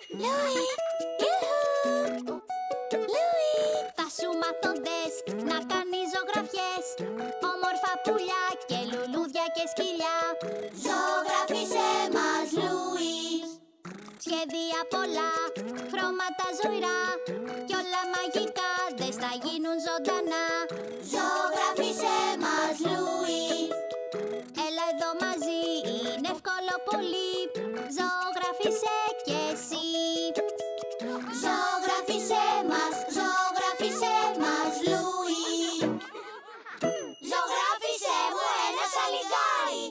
Λούι! Ιουχου! Λούι! Θα σου μάθω δες να κάνεις ζωγραφιές, όμορφα πουλιά και λουλούδια και σκυλιά. Ζωγράφισέ μας, Λούι! Σχέδια πολλά, χρώματα ζωηρά κι όλα μαγικά δες θα γίνουν ζωντανά. Ζωγράφισέ μας, Λούι! Έλα εδώ μαζί, είναι εύκολο πολύ. Ζωγράφισέ κι εσύ. Ζωγράφισέ μας, Λούι! Ζωγράφισέ μου ένα σαλιγκάρι!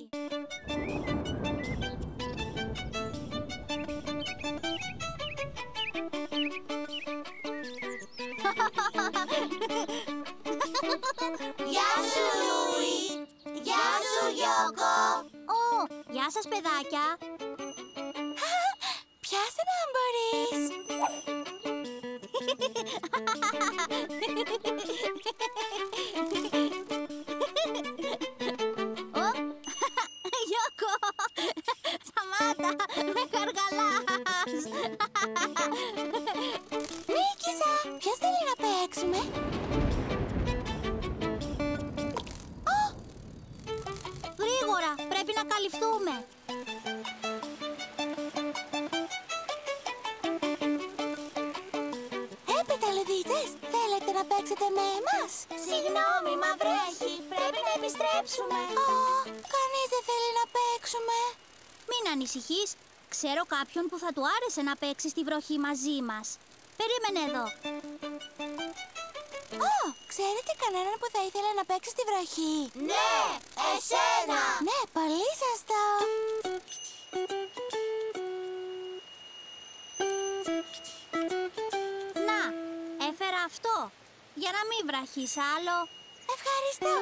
Γεια σου, Λούι! Γεια σου, Γιώκο! Γεια σας, παιδάκια! Πιάσε να μπορείς! Γιώκο! Σταμάτα! Με καργαλάς! Νίκησα! Ποιος θέλει να παίξουμε? Γρήγορα! Πρέπει να καλυφθούμε! Πεταλουδίτσες, θέλετε να παίξετε με εμάς? Συγγνώμη, μα βρέχει. Πρέπει να επιστρέψουμε. Κανείς δεν θέλει να παίξουμε. Μην ανησυχείς. Ξέρω κάποιον που θα του άρεσε να παίξει στη βροχή μαζί μας. Περίμενε εδώ. Ξέρετε κανέναν που θα ήθελε να παίξει στη βροχή? Ναι, εσένα! Ναι, πολύ σωστό. Έφερα αυτό, για να μην βραχείς άλλο. Ευχαριστώ.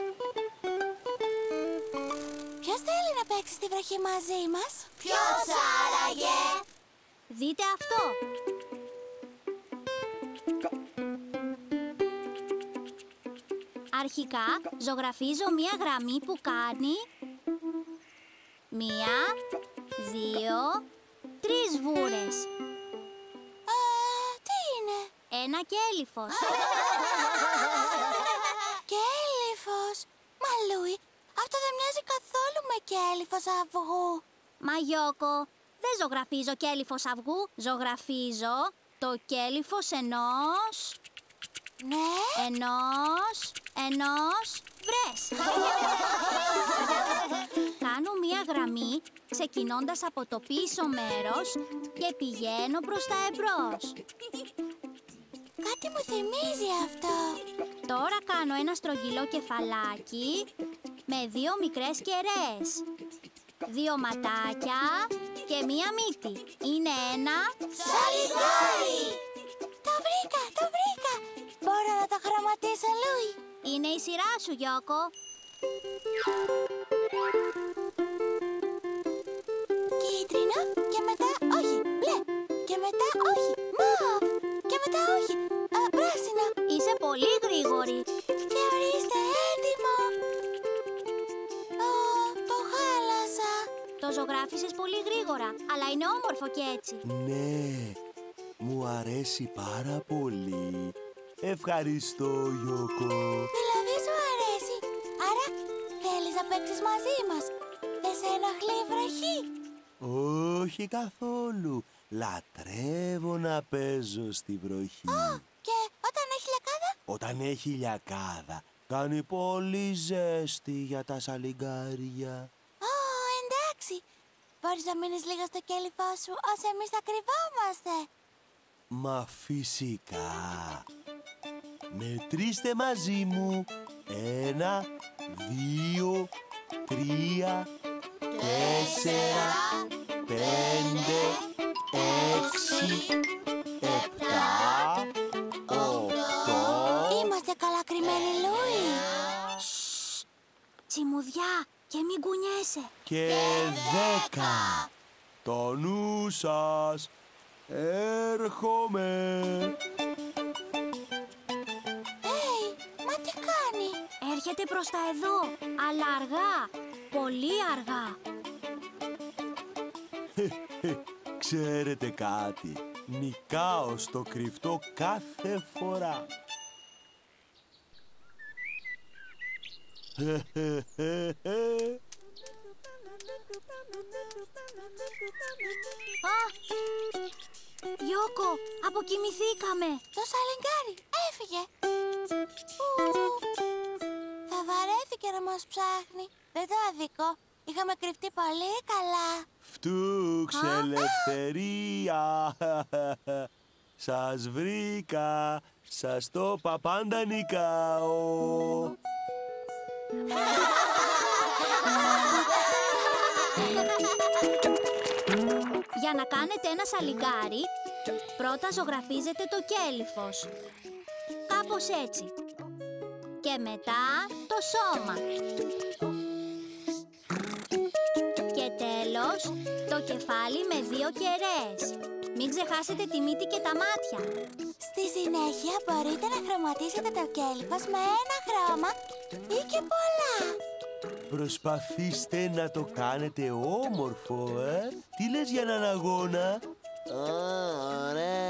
Ποιος θέλει να παίξει στη βροχή μαζί μας? Ποιος άραγε? Δείτε αυτό. Αρχικά ζωγραφίζω μία γραμμή που κάνει 1, 2, 3 βούρες. Ένα κέλυφος. Κέλυφος! Μα Λούι, αυτό δεν μοιάζει καθόλου με κέλυφος αυγού. Μα Γιώκο, δεν ζωγραφίζω κέλυφος αυγού. Ζωγραφίζω το κέλυφος ενός... Ναι. Ενός βρες. Κάνω μία γραμμή ξεκινώντας από το πίσω μέρος και πηγαίνω προς τα εμπρός. Κάτι μου θυμίζει αυτό. Τώρα κάνω ένα στρογγυλό κεφαλάκι με 2 μικρές κερές, 2 ματάκια και μία μύτη. Είναι ένα σαλιγκάρι! Το βρήκα! Μπορώ να το χρωματίσω, Λούι? Είναι η σειρά σου, Γιώκο. Κίτρινο και μετά όχι, μπλε. Και μετά όχι, μαύ. Και μετά όχι, πράσινο. Είσαι πολύ γρήγορη. Και ορίστε, έτοιμο. Το χάλασα. Το ζωγράφισες πολύ γρήγορα, αλλά είναι όμορφο κι έτσι. Ναι, μου αρέσει πάρα πολύ. Ευχαριστώ, Γιώκο. Δηλαδή σου αρέσει. Άρα θέλεις να παίξεις μαζί μας? Δεν σε ενοχλεί η βροχή? Όχι καθόλου. Λατρεύω να παίζω στη βροχή. Και όταν έχει λιακάδα? Όταν έχει λιακάδα, κάνει πολύ ζέστη για τα σαλιγκάρια. Εντάξει. Μπορείς να μείνεις λίγο στο κέλυφό σου, ως εμείς θα κρυβόμαστε. Μα φυσικά. Μετρήστε μαζί μου. 1, 2, 3, 4, 5, 6, 7, 8. Είμαστε καλά κρυμμένοι, Λούι. Τσιμουδιά και μην κουνιέσαι. Και 10. Το νου σας. Έρχομαι. Μα τι κάνει? Έρχεται προς τα εδώ, αλλά αργά. Πολύ αργά. Ξέρετε κάτι? Νικάω στο κρυφτό κάθε φορά. Γιώκο, αποκοιμηθήκαμε. Το σαλιγκάρι έφυγε. Θα βαρέθηκε να μας ψάχνει. Δεν το αδικό. Είχαμε κρυφτεί πολύ καλά. Φτούξ, ελευθερία. Σας βρήκα. Σας το είπα, πάντα νικάω. Για να κάνετε ένα σαλιγκάρι, πρώτα ζωγραφίζετε το κέλυφος. Κάπως έτσι. Και μετά το σώμα. Και τέλος, το κεφάλι με 2 κερές. Μην ξεχάσετε τη μύτη και τα μάτια. Στη συνέχεια μπορείτε να χρωματίσετε το κέλυφος με ένα χρώμα ή και πολλά. Προσπαθήστε να το κάνετε όμορφο, Τι λες για έναν αγώνα? Ωραία.